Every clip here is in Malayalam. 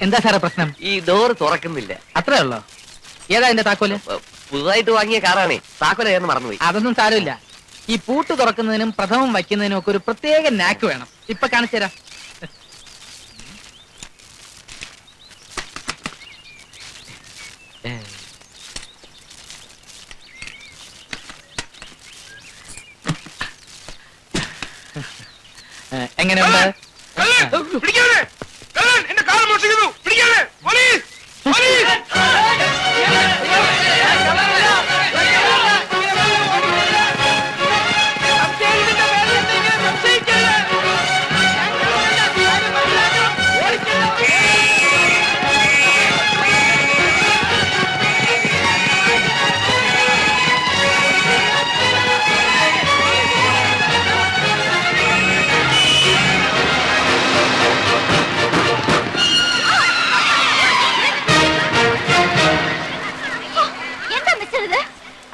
എന്താ സാറേ പ്രശ്നം? ഈ ഡോർ തുറക്കുന്നില്ല. അത്രേ ഉള്ളോ? ഏതാ എന്റെ താക്കോല്? പുതുതായിട്ട് വാങ്ങിയ കാറാണേ, താക്കോല ഏന്ന് മറന്നുപോയി. അതൊന്നും സാരമില്ല. ഈ പൂട്ട് തുറക്കുന്നതിനും പ്രഥമം വയ്ക്കുന്നതിനും ഒക്കെ ഒരു പ്രത്യേക നാക്ക് വേണം. ഇപ്പൊ കാണിച്ചു തരാം. എങ്ങനെയുണ്ട്? എന്റെ കാർ മോഷിക്കുന്നു. പോലീസ്! പോലീസ്!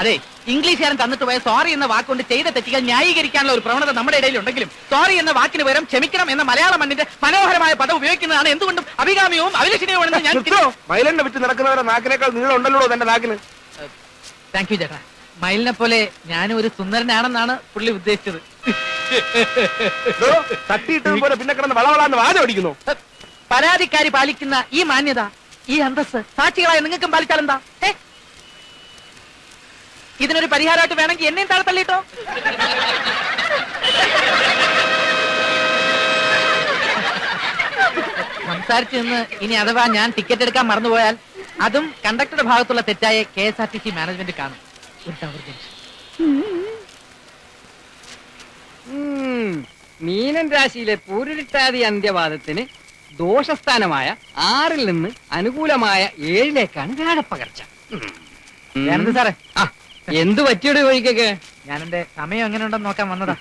അതെ, ഇംഗ്ലീഷുകാരൻ തന്നിട്ട് പോയ സോറി എന്ന വാക്കുകൊണ്ട് ചെയ്ത തെറ്റുകൾ ന്യായീകരിക്കാനുള്ള ഒരു പ്രവണത നമ്മുടെ ഇടയിൽ ഉണ്ടെങ്കിലും സോറി എന്ന വാക്കിന് പകരം ക്ഷമിക്കണം എന്ന മലയാള മണ്ണിന്റെ മനോഹരമായ പദം ഉപയോഗിക്കുന്നതാണ് എന്തുകൊണ്ടും അഭികാമ്യവും അഭിലഷണീയവുമെന്ന് ഞാൻ മൈലന്റെ വിറ്റ് നടക്കുന്നവരെ നാക്കിനേക്കാൾ നീളം ഉണ്ടല്ലോ തന്റെ നാക്കിന്. താങ്ക് യു ചേട്ടാ. മയിലിനെ പോലെ ഞാനും ഒരു സുന്ദരനാണെന്നാണ് പുള്ളി ഉദ്ദേശിച്ചത്. തട്ടിയിട്ടത് പോലെ പിന്നെ കിടന്ന് വളവളാന്ന് വാചം അടിക്കുന്നു. പരാതിക്കാരി പാലിക്കുന്ന ഈ മാന്യത, ഈ അന്തസ്സ് സാക്ഷികളായ നിങ്ങൾക്കും പാലിച്ചാലെന്താ? ഇതിനൊരു പരിഹാരമായിട്ട് വേണമെങ്കിൽ എന്നെയും താഴെ തള്ളിട്ടോ. സംസാരിച്ചു നിന്ന് ഇനി അഥവാ ഞാൻ ടിക്കറ്റ് എടുക്കാൻ മറന്നുപോയാൽ അതും കണ്ടക്ടറുടെ ഭാഗത്തുള്ള തെറ്റായ KSRTC മാനേജ്മെന്റ് കാണും. മീനൻ രാശിയിലെ പൂരുരുട്ടാതി അന്ത്യവാദത്തിന് ദോഷസ്ഥാനമായ 6-ൽ നിന്ന് അനുകൂലമായ 7-ലേക്കാണ് വ്യാഴപ്പകർച്ച. സാറേ, എന്ത് പറ്റിയുടെ വഴിക്കൊക്കെ? ഞാൻ എന്റെ സമയം എങ്ങനെയുണ്ടെന്ന് നോക്കാൻ വന്നതാ.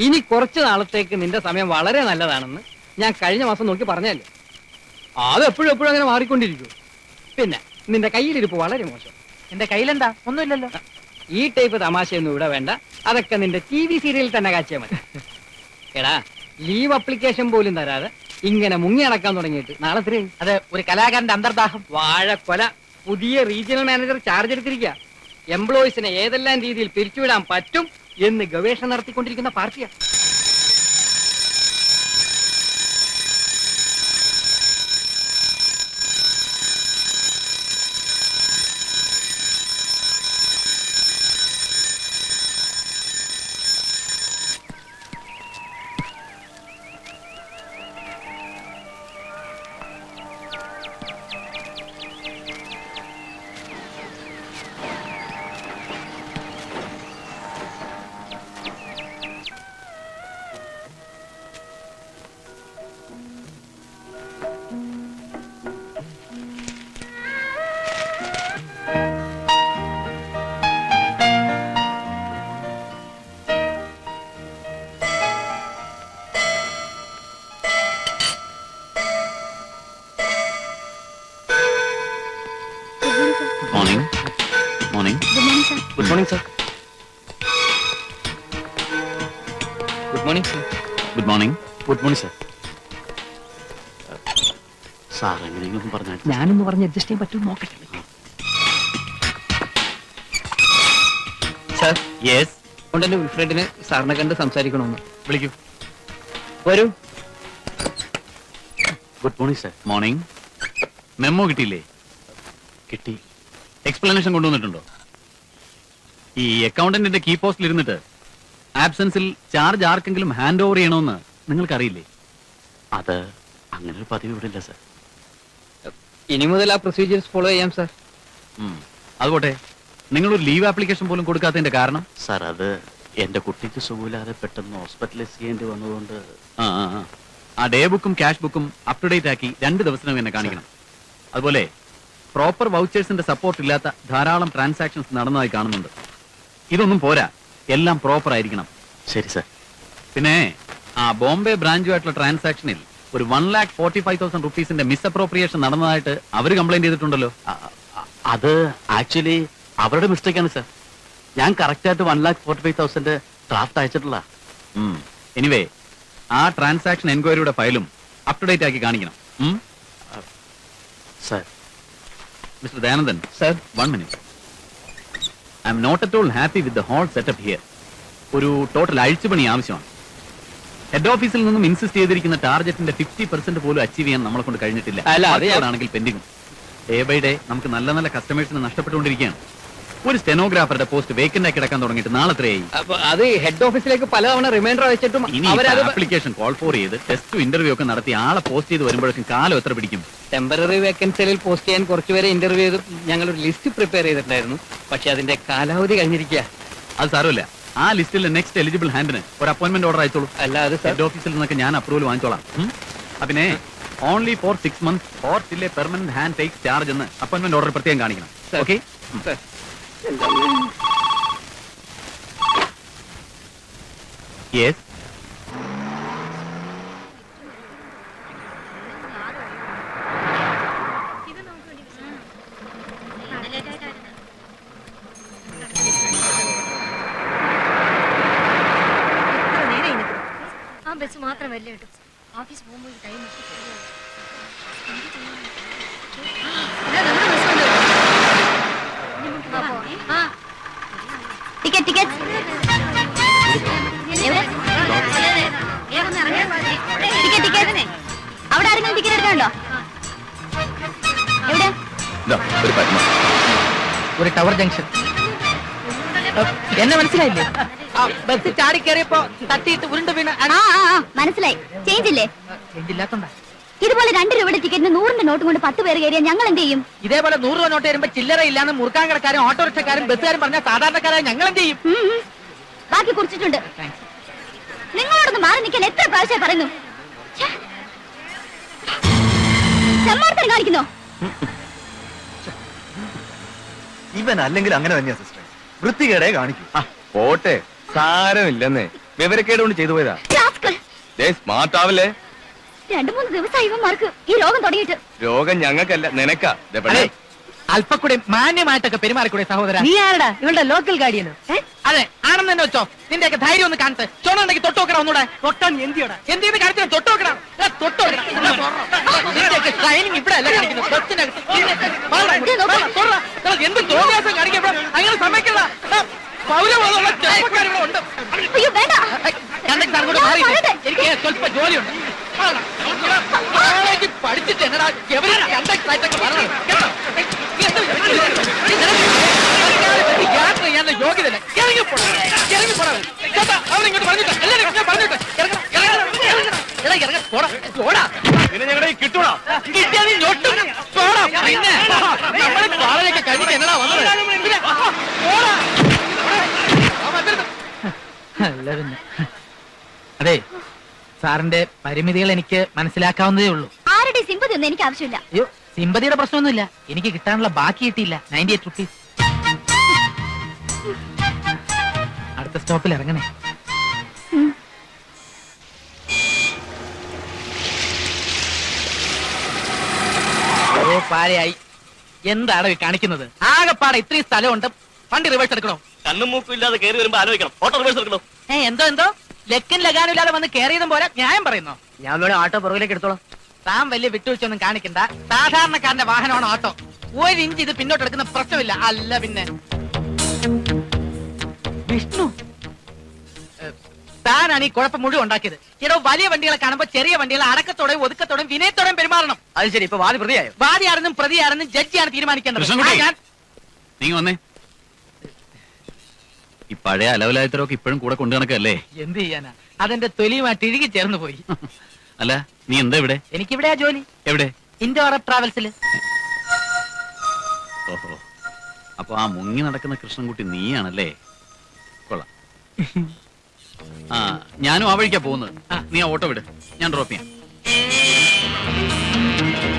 ഇനി കുറച്ചു നാളത്തേക്ക് നിന്റെ സമയം വളരെ നല്ലതാണെന്ന് ഞാൻ കഴിഞ്ഞ മാസം നോക്കി പറഞ്ഞല്ലേ. അത് എപ്പോഴും അങ്ങനെ മാറിക്കൊണ്ടിരിക്കും. പിന്നെ നിന്റെ കയ്യിലിരിപ്പ് വളരെ മോശം. എന്റെ കയ്യിലെന്താ? ഒന്നുമില്ലല്ലോ. ഈ ടൈപ്പ് തമാശയൊന്നും ഇവിടെ വേണ്ട. അതൊക്കെ നിന്റെ TV സീരിയലിൽ തന്നെ കാച്ചിയാൽ മതി. എടാ, ലീവ് അപ്ലിക്കേഷൻ പോലും തരാതെ ഇങ്ങനെ മുങ്ങി അടക്കാൻ തുടങ്ങിയിട്ട് നാളെ എത്രയായി? അത് ഒരു കലാകാരന്റെ അന്തർദാഹം. വാഴക്കൊല. പുതിയ റീജിയണൽ മാനേജർ ചാർജ് എടുത്തിരിക്കുക. എംപ്ലോയീസിനെ ഏതെല്ലാം രീതിയിൽ പിരിച്ചുവിടാൻ പറ്റും എന്ന് ഗവേഷണം നടത്തിക്കൊണ്ടിരിക്കുന്ന പാർട്ടിയാണ്. Good morning sir. Good morning sir. Good morning. Good morning sir. Sir എങ്ങനെയെങ്കിലും പറഞ്ഞാൽ ഞാനൊന്ന് പറഞ്ഞ് അഡ്ജസ്റ്റ് ചെയ്യാൻ പറ്റും നോക്കട്ടെ. Sir, yes. കൊണ്ടെന്റെ വിൽഫ്രഡിന് സാറിനെ കണ്ട് സംസാരിക്കണമെന്ന്. വിളിക്കൂ. വരൂ. Good morning sir. Morning. Memo കിട്ടിയില്ലേ? കിട്ടി. എക്സ്പ്ലനേഷൻ കൊണ്ടുവന്നിട്ടുണ്ടോ? ഈ അക്കൗണ്ടന്റിന്റെ കീ പോസ്റ്റിൽ ഇരുന്നിട്ട് ആബ്സെൻസിൽ ചാർജ് ആർക്കെങ്കിലും ഹാൻഡ് ഓവർ ചെയ്യണമെന്ന് നിങ്ങൾക്കറിയില്ലേ? അത് അങ്ങനെ ഒരു പതിവ് ഇവിടെ ഇല്ല സർ. ഇനി മുതൽ ആ പ്രൊസീജിയേഴ്സ് ഫോളോ ചെയ്യാം സർ. അതുകൊട്ടെ, നിങ്ങളൊരു ലീവ് ആപ്ലിക്കേഷൻ പോലും കൊടുക്കാത്തതിന്റെ കാരണം? സർ, അത് എന്റെ കുട്ടിക്ക് സുഖമില്ലാതെ പെട്ടെന്ന് ഹോസ്പിറ്റലൈസ് ചെയ്യേണ്ടി വന്നതുകൊണ്ട്. ആ ഡേ ബുക്കും ക്യാഷ് ബുക്കും അപ് ടു ഡേറ്റ് ആക്കി 2 ദിവസത്തിനും എന്നെ കാണിക്കണം. അതുപോലെ പ്രോപ്പർ വൗച്ചേഴ്സിന്റെ സപ്പോർട്ട് ഇല്ലാത്ത ധാരാളം ട്രാൻസാക്ഷൻസ് നടന്നതായി കാണുന്നുണ്ട്. ഇതൊന്നും പോരാ, എല്ലാം പ്രോപ്പർ ആയിരിക്കണം. ശരി സർ. പിന്നെ ആ ബോംബെ ബ്രാഞ്ചുമായിട്ടുള്ള ട്രാൻസാക്ഷനിൽ ഒരു 1,45,000 റുപ്പീസിന്റെ മിസ് അപ്രോപ്രിയേഷൻ നടന്നതായിട്ട് അവര് കംപ്ലൈന്റ് ചെയ്തിട്ടുണ്ടല്ലോ. അത് ആക്ച്വലി അവരുടെ മിസ്റ്റേക്ക് ആണ് സർ. ഞാൻ കറക്റ്റ് ആയിട്ട് 1,45,000 ഡ്രാഫ്റ്റ് അയച്ചിട്ടുള്ള. എനിവേ, ആ ട്രാൻസാക്ഷൻ എൻക്വയറിയുടെ ഫയലും അപ് ടു ഡേറ്റ് ആക്കി കാണിക്കണം. Sir mister Dayanandan, sir 1 minute. I am not at all happy with the whole setup here. ഒരു ടോട്ടൽ അഴിച്ചുപണി ആവശ്യമാണ്. ഹെഡ് ഓഫീസിൽ നിന്നും ഇൻസിസ്റ്റ് ചെയ്തിരിക്കുന്ന ടാർഗറ്റിന്റെ 50% പോലും അച്ചീവ് ചെയ്യാൻ നമ്മളെ കൊണ്ട് കഴിഞ്ഞിട്ടില്ല. അല്ല, അത് ആണെങ്കിൽ പെൻഡിങ്. ഡേ ബൈ ഡേ നമുക്ക് നല്ല നല്ല കസ്റ്റമേഴ്സിന് നഷ്ടപ്പെട്ടുകൊണ്ടിരിക്കുകയാണ്. ഒരു സ്റ്റെനോഗ്രാഫറുടെ പോസ്റ്റ് വേക്കന്റ് ആക്കി കിടക്കാൻ തുടങ്ങിയിട്ട് നാളെ എത്രയായി? അപ്പൊ അത് ഹെഡ് ഓഫീസിലേക്ക് പലതവണ റിമൈൻഡർ അയച്ചിട്ടും ഇനി അവരത് ആപ്ലിക്കേഷൻ കോൾ ഫോർ ചെയ്ത് ടെസ്റ്റ് ഇന്റർവ്യൂ ഒക്കെ നടത്തി ആളെ പോസ്റ്റ് ചെയ്ത് വരുമ്പോഴേക്കും കാലം എത്ര പിടിക്കും? ടെമ്പററി വേക്കൻസിയിൽ പോസ്റ്റ് ചെയ്യാൻ കുറച്ചുപേരെ ഇന്റർവ്യൂ ചെയ്ത് ഞങ്ങളൊരു ലിസ്റ്റ് പ്രിപ്പയർ ചെയ്തിട്ടുണ്ടായിരുന്നു. പക്ഷെ അതിന്റെ കാലാവധി കഴിഞ്ഞിരിക്കുക. അത് സാരമില്ല. ആ ലിസ്റ്റിൽ നെക്സ്റ്റ് എലിജിബിൾ ഹാൻഡിന് ഒരു അപ്പോയിന്റ്മെന്റ് ഓർഡർ അയച്ചോളൂ. അല്ലാതെ ഹെഡ് ഓഫീസിൽ നിന്നൊക്കെ ഞാൻ അപ്രൂവൽ വാങ്ങിച്ചോളാം. പിന്നെ only for 6 months or till a permanent hand takes charge എന്ന് അപ്പോയിന്റ്മെന്റ് ഓർഡർ പ്രത്യേകം കാണിക്കണം. ഓക്കെ? യെസ്. ആ ബസ് മാത്രമല്ല കേട്ടോ, ഓഫീസ് പോകുമ്പോൾ time ticket ticket ticket ticket അവിടെ ആരെങ്കിലും ടിക്കറ്റ് എടുക്കാനുണ്ടോ? എവിടെ? ഒരു ടവർ ജംഗ്ഷൻ. എന്നെ മനസ്സിലായില്ലേ? ബസ് ചാടി കയറിയപ്പോ തട്ടിയിട്ട് ഉരുണ്ട് വീണ് മനസ്സിലായി. ചേഞ്ച് ഇല്ലേ? ഇല്ലാത്തോണ്ടാ. ഇതുപോലെ 2 രൂപയുടെ ടിക്കറ്റിന് 100ന്റെ നോട്ടും കൊണ്ട് 10 പേര് കയറിയാൽ ഞങ്ങൾ എന്ത് ചെയ്യും? ഇതേപോലെ 100 രൂപ നോട്ട് വരുമ്പോ ചില്ലറ ഇല്ലാന്ന് മുറുക്കാൻ കടക്കാരും ഓട്ടോറിക്ഷക്കാരും ബസ്സുകാരും പറഞ്ഞ സാധാരണക്കാരായ ഞങ്ങൾ എന്ത് ചെയ്യും? ബാക്കി കുറിച്ചിട്ടുണ്ട്. നിങ്ങളോടൊന്ന് മാറി നിൽക്കാൻ എത്ര പ്രാവശ്യം പറയുന്നു? സമ്മാർദ്ദം കാണിക്കുന്നോ? ഇവൻ അല്ലെങ്കിൽ അങ്ങനെ തന്നെയാ സിസ്റ്റർ, വൃത്തികേടെ കാണിക്കും. പോട്ടെ, സാരമില്ലെന്നേ, വിവരക്കേട് കൊണ്ട് ചെയ്തു പോയതാ. സ്മാർട്ട് ആവല്ലേ? 2-3 ദിവസമായി ഇവന്മാർക്ക് ഈ രോഗം തുടങ്ങിയിട്ട്. രോഗം ഞങ്ങൾക്കല്ല, നിനക്കാ. അല്പക്കൂടെ മാന്യമായിട്ടൊക്കെ പെരുമാറിക്കൂടെ സഹോദര? നീ ആരടാ ഇവളുടെ ലോക്കൽ ഗാർഡിയനോ? അതെ, ആണെന്ന് തന്നെ വെച്ചോ. നിന്റെയൊക്കെ ധൈര്യം ഒന്ന് കാണട്ടെ. ചോണുണ്ടെങ്കിൽ തൊട്ടുനോക്കണം ഒന്നൂടെ. തൊട്ടാൻ എന്തിയോടാ? എന്തിന്ന് കാണിച്ചു തൊട്ടുനോക്കണം. ട്രെയിനിങ് ഇവിടെ അല്ല കാണിക്കുന്നത്, ബസ്സിനകത്ത്. എന്ത് തോന്നിയാസം കാണിക്കാൻ അങ്ങനെ സമ്മതിക്കണ്ട. പൗരബോധമുള്ള ചെറുപ്പക്കാർ ഇവിടെ ഉണ്ട്. അയ്യോ വേണ്ട. കണ്ടക്ടർ അങ്ങോട്ട് മാറി. എനിക്ക് സ്വല്പ ജോലിയുണ്ട്. കോളേജിൽ പഠിച്ചിട്ട് എന്നടാ എവരും കണ്ടക്ടറായിട്ടൊക്കെ പറഞ്ഞത് കേട്ടോ? യാത്ര ചെയ്യാനുള്ള യോഗ്യതല്ല. ഇറങ്ങിപ്പോടാ. കേട്ടോ? അവരിങ്ങോട്ട് പറഞ്ഞിട്ട് എല്ലാവരും ഞാൻ പറഞ്ഞിട്ട് പിന്നെ ഞങ്ങളുടെ കിട്ടൂടാ. കിട്ടിയാ നീ ഞൊട്ടും പോടാ. പിന്നെ നമ്മള് കോളേജൊക്കെ കഴിഞ്ഞിട്ട് എന്നടാ വന്നത്? പിന്നെ പോടാ. അല്ല പിന്നെ അതെ, സാറിന്റെ പരിമിതികൾ എനിക്ക് മനസ്സിലാക്കാവുന്നതേ ഉള്ളൂ. ആരുടെ സിമ്പതി ഒന്നും എനിക്ക് ആവശ്യമില്ല. അയ്യോ, സിമ്പതിയുടെ പ്രശ്നമൊന്നുമില്ല. എനിക്ക് കിട്ടാനുള്ള ബാക്കി കിട്ടിയില്ല. 98 rupees. അടുത്ത സ്റ്റോപ്പിൽ ഇറങ്ങണേ. ഓ പാരയായി. എന്താണ് ഈ കാണിക്കുന്നത്? ആകെപ്പാടെ ഇത്രയും സ്ഥലമുണ്ട്. വണ്ടി റിവേഴ്സ് എടുക്കണോ? കണ്ണും മൂക്കും ഇല്ലാതെ കയറി വരുമ്പോ ആലോചിക്കണം. ഓട്ടോ റിവേഴ്സ് എടുക്കണോ? എന്തോ ലക്കും ലഗാനും ഇല്ലാതെ വന്ന് കയറിയതും പോലെ ന്യായം പറയുന്നോ? ഞാൻ വേണേ ആട്ടോ പുറകിലേക്ക് എടുത്തോളാം. താൻ വലിയ വിട്ടുവീഴ്ചയൊന്നും കാണിക്കണ്ട. സാധാരണക്കാരന്റെ വാഹനമാണ് ഓട്ടോ. 1 ഇഞ്ച് ഇത് പിന്നോട്ട് എടുക്കുന്ന പ്രശ്നമില്ല. അല്ല പിന്നെ വിഷ്ണു, താനാണ് ഈ കുഴപ്പം മുഴുവൻ ഉണ്ടാക്കിയത്. ഇടോ, വലിയ വണ്ടികളെ കാണുമ്പോ ചെറിയ വണ്ടികളെ അടക്കത്തോടെയും ഒതുക്കത്തോടെയും വിനയത്തോടെയും പെരുമാറണം. അത് ശരി, ഇപ്പൊ വാദി പ്രതിയായോ? വാദിയാണെന്നും പ്രതിയാണെന്നും ജഡ്ജിയാണ് തീരുമാനിക്കേണ്ടത്. കൃഷ്ണൻകുട്ടി. ഞാൻ നീ വന്നേ. ഈ പഴയ അലവലായത്തരൊക്കെ ഇപ്പോഴും കൂടെ കൊണ്ടു നടക്കല്ലേ? എന്ത് ചെയ്യാനാ, അതെന്റെ തൊലിയുമായിട്ട് ഇഴുകി ചേർന്ന് പോയി. അല്ല, നീ എന്താ ഇവിടെ? എനിക്കിവിടെയാ ജോലി. എവിടെ? ഇൻഡോ അറബ് ട്രാവൽസിൽ. ഓഹോ, അപ്പൊ ആ മുങ്ങി നടക്കുന്ന കൃഷ്ണൻകുട്ടി നീയാണല്ലേ? കൊള്ളാം. ആ, ഞാനും ആ വഴിക്കാ പോകുന്നത്. നീ ആ ഓട്ടോ വിട്, ഞാൻ ഡ്രോപ്പ് ചെയ്യാം.